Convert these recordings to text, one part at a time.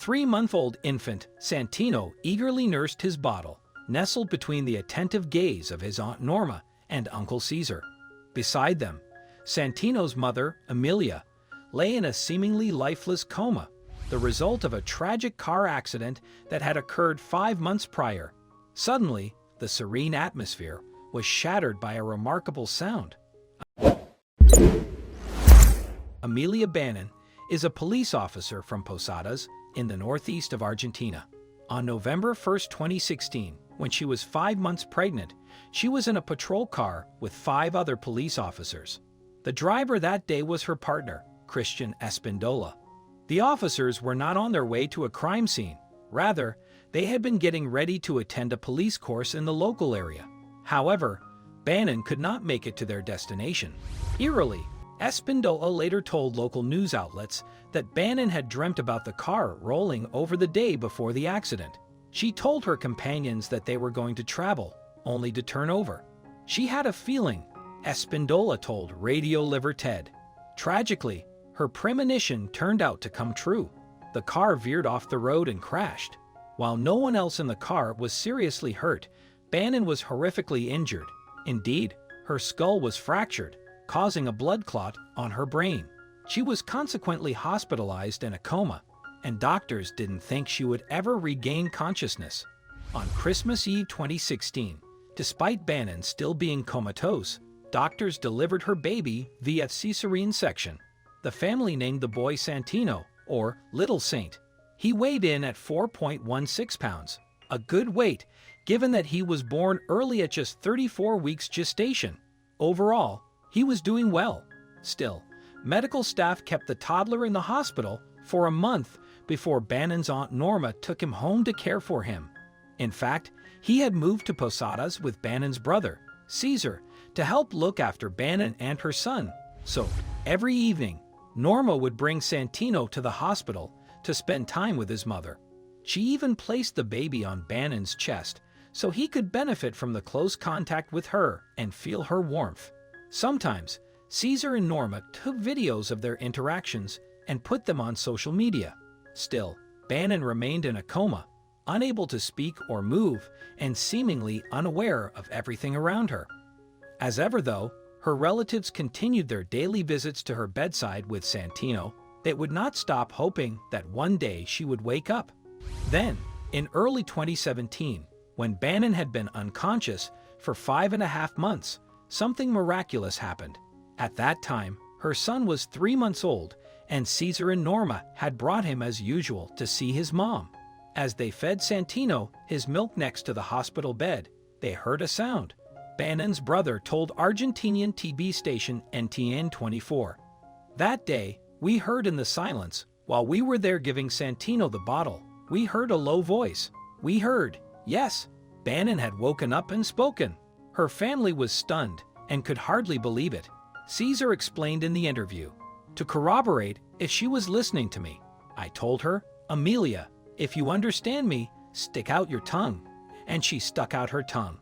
3-month-old infant, Santino eagerly nursed his bottle, nestled between the attentive gaze of his Aunt Norma and Uncle Caesar. Beside them, Santino's mother, Amelia, lay in a seemingly lifeless coma, the result of a tragic car accident that had occurred 5 months prior. Suddenly, the serene atmosphere was shattered by a remarkable sound. Amelia Bannon is a police officer from Posadas in the northeast of Argentina. On November 1, 2016, when she was 5 months pregnant, she was in a patrol car with 5 other police officers. The driver that day was her partner, Christian Espindola. The officers were not on their way to a crime scene. Rather, they had been getting ready to attend a police course in the local area. However, Bannon could not make it to their destination. Eerily, Espindola later told local news outlets that Bannon had dreamt about the car rolling over the day before the accident. She told her companions that they were going to travel, only to turn over. She had a feeling, Espindola told Radio Libertad. Tragically, her premonition turned out to come true. The car veered off the road and crashed. While no one else in the car was seriously hurt, Bannon was horrifically injured. Indeed, her skull was fractured, causing a blood clot on her brain. She was consequently hospitalized in a coma, and doctors didn't think she would ever regain consciousness. On Christmas Eve 2016, despite Bannon still being comatose, doctors delivered her baby via cesarean section. The family named the boy Santino, or Little Saint. He weighed in at 4.16 pounds, a good weight given that he was born early at just 34 weeks gestation. Overall, he was doing well. Still, medical staff kept the toddler in the hospital for a month before Bannon's Aunt Norma took him home to care for him. In fact, he had moved to Posadas with Bannon's brother, Caesar, to help look after Bannon and her son. So, every evening, Norma would bring Santino to the hospital to spend time with his mother. She even placed the baby on Bannon's chest so he could benefit from the close contact with her and feel her warmth. Sometimes, Caesar and Norma took videos of their interactions and put them on social media. Still, Bannon remained in a coma, unable to speak or move, and seemingly unaware of everything around her. As ever though, her relatives continued their daily visits to her bedside with Santino. They would not stop hoping that one day she would wake up. Then, in early 2017, when Bannon had been unconscious for 5.5 months, something miraculous happened. At that time, her son was 3 months old, and Caesar and Norma had brought him as usual to see his mom. As they fed Santino his milk next to the hospital bed, they heard a sound. Bannon's brother told Argentinian TV station NTN 24. That day, we heard in the silence, while we were there giving Santino the bottle, we heard a low voice. We heard, yes, Bannon had woken up and spoken. Her family was stunned and could hardly believe it. Caesar explained in the interview. To corroborate if she was listening to me, I told her, Amelia, if you understand me, stick out your tongue. And she stuck out her tongue.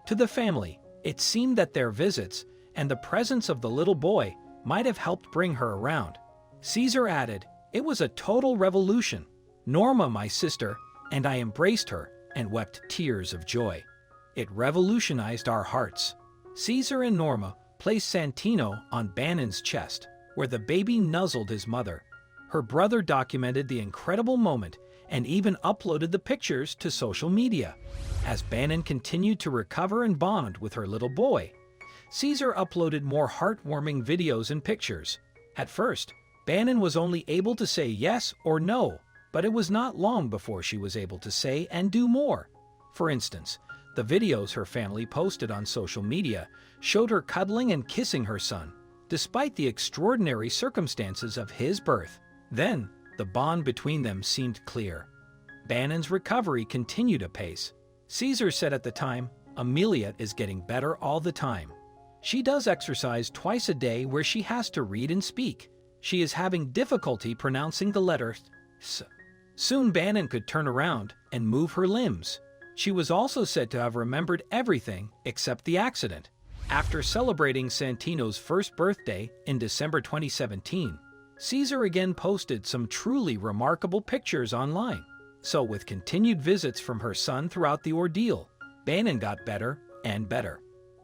To the family, it seemed that their visits and the presence of the little boy might have helped bring her around. Caesar added, it was a total revolution. Norma, my sister, and I embraced her and wept tears of joy. It revolutionized our hearts. Caesar and Norma placed Santino on Bannon's chest, where the baby nuzzled his mother. Her brother documented the incredible moment and even uploaded the pictures to social media. As Bannon continued to recover and bond with her little boy, Caesar uploaded more heartwarming videos and pictures. At first, Bannon was only able to say yes or no, but it was not long before she was able to say and do more. For instance, the videos her family posted on social media showed her cuddling and kissing her son, despite the extraordinary circumstances of his birth. Then, the bond between them seemed clear. Bannon's recovery continued apace. Caesar said at the time, Amelia is getting better all the time. She does exercise twice a day where she has to read and speak. She is having difficulty pronouncing the letter S. Soon Bannon could turn around and move her limbs. She was also said to have remembered everything except the accident. After celebrating Santino's first birthday in December 2017, Caesar again posted some truly remarkable pictures online. So with continued visits from her son throughout the ordeal, Bannon got better and better.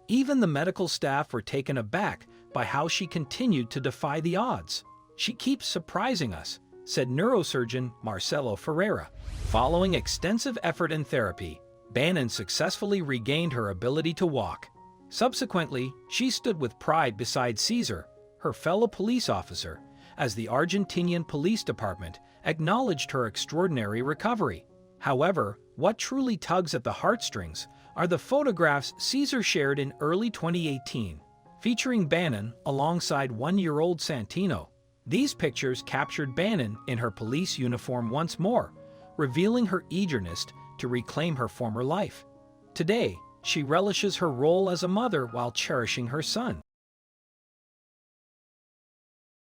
Even the medical staff were taken aback by how she continued to defy the odds. "She keeps surprising us," said neurosurgeon Marcelo Ferreira. Following extensive effort and therapy, Bannon successfully regained her ability to walk. Subsequently, she stood with pride beside Caesar, her fellow police officer, as the Argentinian Police Department acknowledged her extraordinary recovery. However, what truly tugs at the heartstrings are the photographs Caesar shared in early 2018, featuring Bannon alongside one-year-old Santino. These pictures captured Bannon in her police uniform once more, revealing her eagerness to reclaim her former life. Today, she relishes her role as a mother while cherishing her son.